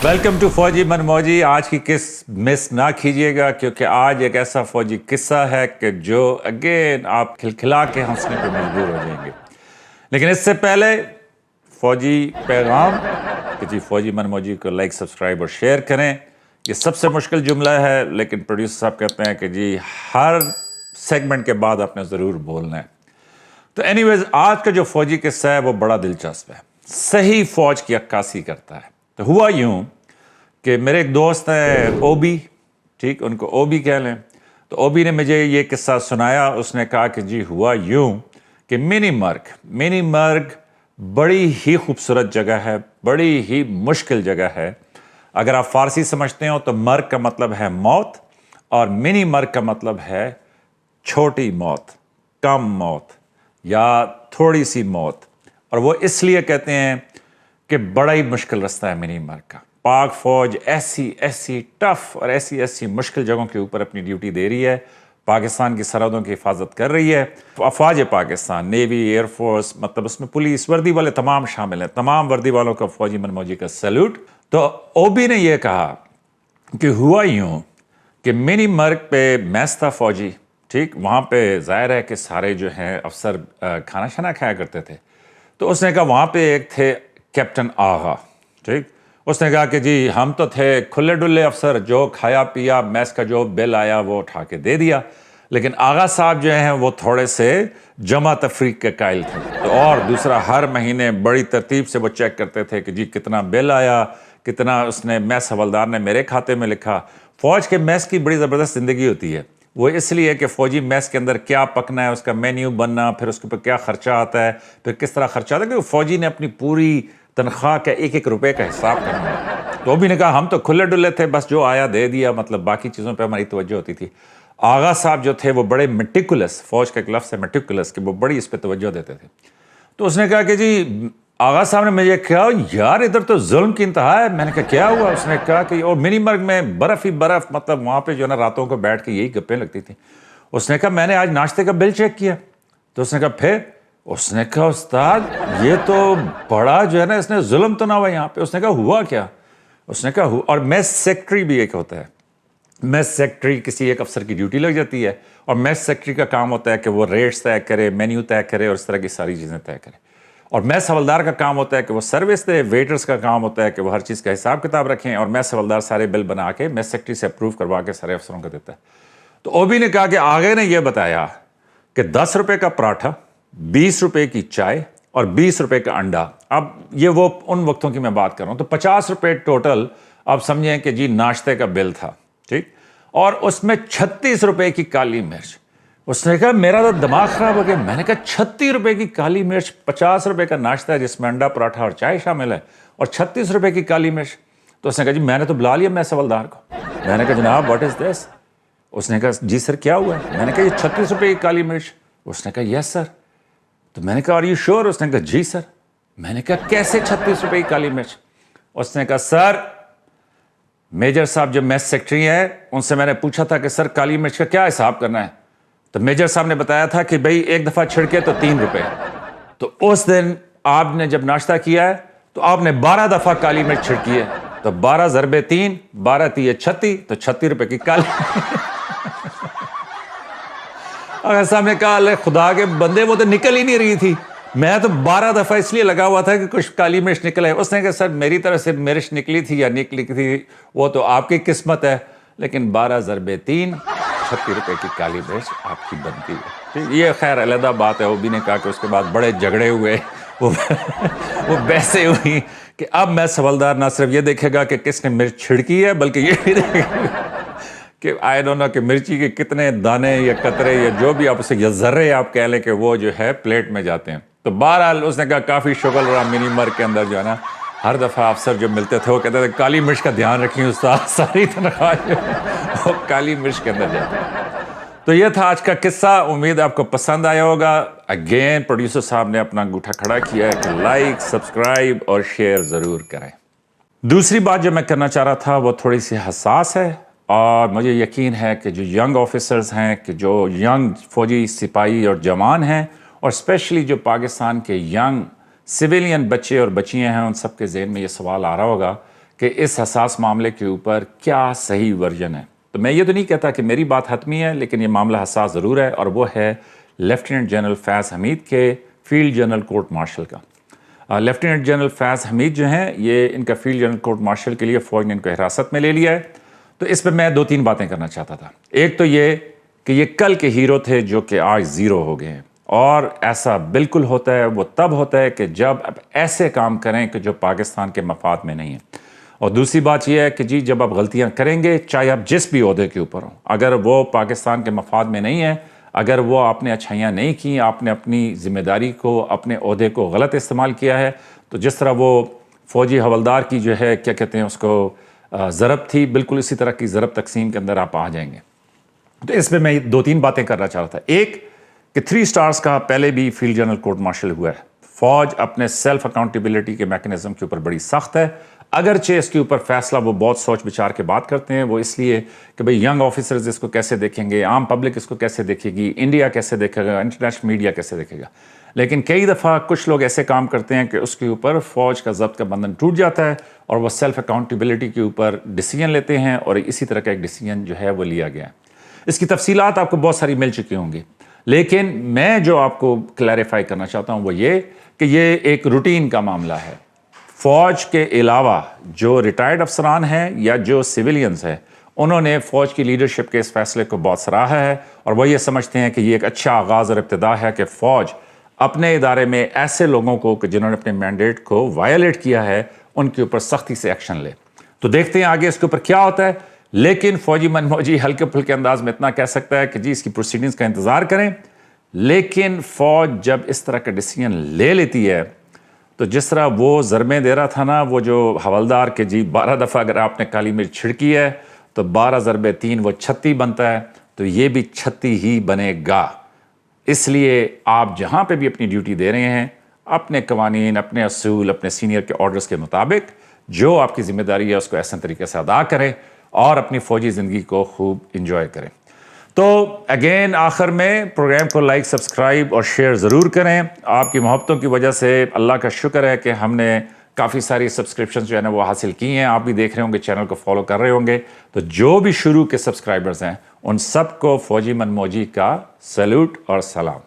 Welcome to فوجی من موجی. آج کی قص مس نہ کیجیے گا کیونکہ آج ایک ایسا فوجی قصہ ہے کہ جو اگین آپ کھلکھلا کے ہنسنے پہ مجبور ہو جائیں گے. لیکن اس سے پہلے فوجی پیغام کہ جی فوجی من موجی کو لائک سبسکرائب اور شیئر کریں. یہ سب سے مشکل جملہ ہے لیکن پروڈیوسر صاحب کہتے ہیں کہ جی ہر سیگمنٹ کے بعد آپ نے ضرور بولنا ہے. تو اینی ویز آج کا جو فوجی قصہ ہے وہ بڑا دلچسپ ہے. صحیح فوج کی عکاسی کرتا ہے. تو ہوا یوں کہ میرے ایک دوست ہیں اوبی, ٹھیک, ان کو اوبی کہہ لیں. تو اوبی نے مجھے یہ قصہ سنایا. اس نے کہا کہ جی ہوا یوں کہ منی مرگ بڑی ہی خوبصورت جگہ ہے, بڑی ہی مشکل جگہ ہے. اگر آپ فارسی سمجھتے ہو تو مرگ کا مطلب ہے موت اور منی مرگ کا مطلب ہے چھوٹی موت, کم موت یا تھوڑی سی موت. اور وہ اس لیے کہتے ہیں کہ بڑا ہی مشکل رستہ ہے منی مرگ کا. پاک فوج ایسی ٹف اور ایسی مشکل جگہوں کے اوپر اپنی ڈیوٹی دے رہی ہے. پاکستان کی سرحدوں کی حفاظت کر رہی ہے. افواج پاکستان, نیوی, ایئر فورس, مطلب اس میں پولیس, وردی والے تمام شامل ہیں. تمام وردی والوں کا فوجی من موجی کا سیلوٹ. تو اوبی نے یہ کہا کہ ہوا یوں کہ منی مرگ پہ میس تھا فوجی, ٹھیک. وہاں پہ ظاہر ہے کہ سارے جو ہیں افسر کھانا شانا کھایا کرتے تھے. تو اس نے کہا وہاں پہ ایک تھے کیپٹن آغا, ٹھیک. اس نے کہا کہ جی ہم تو تھے کھلے ڈلے افسر, جو کھایا پیا میس کا جو بل آیا وہ اٹھا کے دے دیا. لیکن آغا صاحب جو ہیں وہ تھوڑے سے جمع تفریق کے قائل تھے. تو اور دوسرا ہر مہینے بڑی ترتیب سے وہ چیک کرتے تھے کہ جی کتنا بل آیا, کتنا اس نے میس حوالدار نے میرے کھاتے میں لکھا. فوج کے میس کی بڑی زبردست زندگی ہوتی ہے. وہ اس لیے کہ فوجی میس کے اندر کیا پکنا ہے, اس کا مینیو بننا, پھر اس کے اوپر کیا خرچہ آتا ہے, پھر کس طرح خرچہ آتا ہے, کہ فوجی نے اپنی پوری تنخواہ کا ایک روپے کا حساب کرنا ہے. تو بھی نے کہا ہم تو کھلے ڈلے تھے, بس جو آیا دے دیا, مطلب باقی چیزوں پہ ہماری توجہ ہوتی تھی. آغا صاحب جو تھے وہ بڑے میٹیکولس, فوج کا ایک لفظ ہے میٹیکولس, کہ وہ بڑی اس پہ توجہ دیتے تھے. تو اس نے کہا کہ جی آغا صاحب نے مجھے کہا یار ادھر تو ظلم کی انتہا ہے. میں نے کہا کیا ہوا؟ اس نے کہا کہ اور منی مرگ میں برف ہی برف, مطلب وہاں پہ جو ہے نا راتوں کو بیٹھ کے یہی گپیں لگتی تھیں. اس نے کہا میں نے آج ناشتے کا بل چیک کیا. تو اس نے کہا پھر؟ اس نے کہا استاد یہ تو بڑا جو ہے نا اس نے ظلم تو نہ ہوا یہاں پہ. اس نے کہا ہوا کیا؟ اس نے کہا اور میس سیکٹری بھی ایک ہوتا ہے. میس سیکٹری کسی ایک افسر کی ڈیوٹی لگ جاتی ہے اور میس سیکٹری کا کام ہوتا ہے کہ وہ ریٹس طے کرے, مینیو طے کرے اور اس طرح کی ساری چیزیں طے کرے. اور میس حوالدار کا کام ہوتا ہے کہ وہ سروس دے. ویٹرز کا کام ہوتا ہے کہ وہ ہر چیز کا حساب کتاب رکھیں. اور میس حوالدار سارے بل بنا کے میس سیکٹری سے اپروو کروا کے سارے افسروں کو دیتا ہے. تو اوبی نے کہا کہ آگے نے یہ بتایا کہ 10 روپے کا پراٹھا, 20 روپے کی چائے اور 20 روپے کا انڈا. اب یہ وہ ان وقتوں کی میں بات کر رہا ہوں. تو 50 روپے ٹوٹل آپ سمجھیں کہ جی ناشتے کا بل تھا, ٹھیک. اور اس میں 36 روپے کی کالی مرچ. اس نے کہا میرا تو دماغ خراب ہو گیا. میں نے کہا 36 روپے کی کالی مرچ, 50 روپے کا ناشتہ ہے جس میں انڈا پراٹھا اور چائے شامل ہے, اور 36 روپے کی کالی مرچ. تو اس نے کہا جی میں نے تو بلا لیا میس حوالدار کو. میں نے کہا جناب واٹ از دس؟ اس نے کہا جی سر کیا ہوا ہے؟ میں نے کہا یہ 36 روپے کی کالی مرچ. اس نے کہا یس سر. تو میں نے کہا آر یو شیور؟ اس نے کہا جی سر. میں نے کہا کیسے 36 روپے کی کالی مرچ؟ اس نے کہا سر میجر صاحب جو میس سیکٹری ہیں ان سے میں نے پوچھا تھا کہ سر کالی مرچ کا کیا حساب کرنا ہے. تو میجر صاحب نے بتایا تھا کہ بھئی ایک دفعہ چھڑکے تو 3 روپے. تو اس دن آپ نے جب ناشتہ کیا ہے تو آپ نے 12 دفعہ کالی مرچ چھڑکی ہے. تو 12 ضربے 3, 12 تیے 36, تو 36 روپے کی کالی. اور صاحب نے کہا اللہ خدا کے بندے وہ تو نکل ہی نہیں رہی تھی. میں تو 12 دفعہ اس لیے لگا ہوا تھا کہ کچھ کالی مرچ نکلے. اس نے کہا سر میری طرف سے مرچ نکلی تھی یا نکلی تھی وہ تو آپ کی قسمت ہے, لیکن 12 ضربے 3, 36 روپے کی کالی مرچ آپ کی بنتی ہے. یہ خیر علیحدہ بات ہے. اوبی نے کہا کہ اس کے بعد بڑے جھگڑے ہوئے, وہ بحثیں ہوئی کہ اب میس حوالدار نہ صرف یہ دیکھے گا کہ کس نے مرچ چھڑکی ہے بلکہ یہ بھی دیکھے گا کہ آئی ڈونٹ نو کہ مرچی کے کتنے دانے یا قطرے یا جو بھی آپ اسے یا ذرے آپ کہہ لیں کہ وہ جو ہے پلیٹ میں جاتے ہیں. تو بہرحال اس نے کہا کافی شغل رہا منی مرگ کے اندر جو ہے نا. ہر دفعہ افسر جو ملتے تھے وہ کہتے تھے کالی مرچ کا دھیان رکھیں استاد, ساری تنخواہ جو ہے وہ کالی مرچ کے اندر جاتی ہے. تو یہ تھا آج کا قصہ. امید آپ کو پسند آیا ہوگا. اگین پروڈیوسر صاحب نے اپنا انگوٹھا کھڑا کیا ہے کہ لائک, سبسکرائب اور شیئر ضرور کریں. دوسری بات جو میں کرنا چاہ رہا تھا وہ تھوڑی سی حساس ہے, اور مجھے یقین ہے کہ جو ینگ آفیسرز ہیں, کہ جو ینگ فوجی سپاہی اور جوان ہیں, اور اسپیشلی جو پاکستان کے ینگ سویلین بچے اور بچیاں ہیں, ان سب کے ذہن میں یہ سوال آ رہا ہوگا کہ اس حساس معاملے کے اوپر کیا صحیح ورژن ہے. تو میں یہ تو نہیں کہتا کہ میری بات حتمی ہے، لیکن یہ معاملہ حساس ضرور ہے، اور وہ ہے لیفٹیننٹ جنرل فیض حمید کے فیلڈ جنرل کورٹ مارشل کا. لیفٹیننٹ جنرل فیض حمید جو ہیں، یہ ان کا field general court marshal K لیے فوج نے ان کو حراست میں لے لیا ہے. تو اس پہ میں 2-3 باتیں کرنا چاہتا تھا. ایک تو یہ کہ یہ کل کے ہیرو تھے جو کہ آج زیرو ہو گئے ہیں، اور ایسا بالکل ہوتا ہے، وہ تب ہوتا ہے کہ جب اب ایسے کام کریں کہ جو پاکستان کے مفاد میں نہیں ہیں. اور دوسری بات یہ ہے کہ جی جب آپ غلطیاں کریں گے، چاہے آپ جس بھی عہدے کے اوپر ہوں، اگر وہ پاکستان کے مفاد میں نہیں ہیں، اگر وہ آپ نے اچھائیاں نہیں کی، آپ نے اپنی ذمہ داری کو، اپنے عہدے کو غلط استعمال کیا ہے، تو جس طرح وہ فوجی حوالدار کی جو ہے کیا کہتے ہیں اس کو ضرب تھی، بالکل اسی طرح کی ضرب تقسیم کے اندر آپ آ جائیں گے. تو اس پہ میں 2-3 باتیں کرنا چاہ رہا تھا. ایک کہ 3 سٹارز کا پہلے بھی فیلڈ جنرل کورٹ مارشل ہوا ہے. فوج اپنے سیلف اکاؤنٹیبلٹی کے میکنزم کے اوپر بڑی سخت ہے، اگرچہ اس کے اوپر فیصلہ وہ بہت سوچ بچار کے بات کرتے ہیں. وہ اس لیے کہ بھئی ینگ آفیسرز اس کو کیسے دیکھیں گے، عام پبلک اس کو کیسے دیکھے گی، انڈیا کیسے دیکھے گا، انٹرنیشنل میڈیا کیسے دیکھے گا. لیکن کئی دفعہ کچھ لوگ ایسے کام کرتے ہیں کہ اس کے اوپر فوج کا ضبط کا بندھن ٹوٹ جاتا ہے، اور وہ سیلف اکاؤنٹیبلٹی کے اوپر ڈیسیجن لیتے ہیں، اور اسی طرح کا ایک ڈیسیجن جو ہے وہ لیا گیا ہے. اس کی تفصیلات آپ کو بہت ساری مل چکی ہوں گی، لیکن میں جو آپ کو کلیریفائی کرنا چاہتا ہوں وہ یہ کہ یہ ایک روٹین کا معاملہ ہے. فوج کے علاوہ جو ریٹائرڈ افسران ہیں یا جو سویلینز ہیں، انہوں نے فوج کی لیڈرشپ کے اس فیصلے کو بہت سراہا ہے، اور وہ یہ سمجھتے ہیں کہ یہ ایک اچھا آغاز اور ابتدا ہے کہ فوج اپنے ادارے میں ایسے لوگوں کو کہ جنہوں نے اپنے مینڈیٹ کو وائلیٹ کیا ہے ان کے اوپر سختی سے ایکشن لے. تو دیکھتے ہیں آگے اس کے اوپر کیا ہوتا ہے. لیکن فوجی من موجی ہلکے پھلکے انداز میں اتنا کہہ سکتا ہے کہ جی اس کی پروسیڈنگز کا انتظار کریں. لیکن فوج جب اس طرح کا ڈیسیجن لے لیتی ہے تو جس طرح وہ ضربیں دے رہا تھا نا وہ جو حوالدار کے جی 12 دفعہ اگر آپ نے کالی مرچ چھڑکی ہے تو 12 ضربے 3 وہ 36 بنتا ہے، تو یہ بھی 36 ہی بنے گا. اس لیے آپ جہاں پہ بھی اپنی ڈیوٹی دے رہے ہیں، اپنے قوانین، اپنے اصول، اپنے سینئر کے آرڈرز کے مطابق جو آپ کی ذمہ داری ہے اس کو احسن طریقے سے ادا کریں اور اپنی فوجی زندگی کو خوب انجوائے کریں. تو اگین آخر میں پروگرام کو لائک، سبسکرائب اور شیئر ضرور کریں. آپ کی محبتوں کی وجہ سے اللہ کا شکر ہے کہ ہم نے کافی ساری سبسکرپشنز جو ہے نا وہ حاصل کی ہیں. آپ بھی دیکھ رہے ہوں گے، چینل کو فالو کر رہے ہوں گے. تو جو بھی شروع کے سبسکرائبرز ہیں ان سب کو فوجی من موجی کا سیلوٹ اور سلام.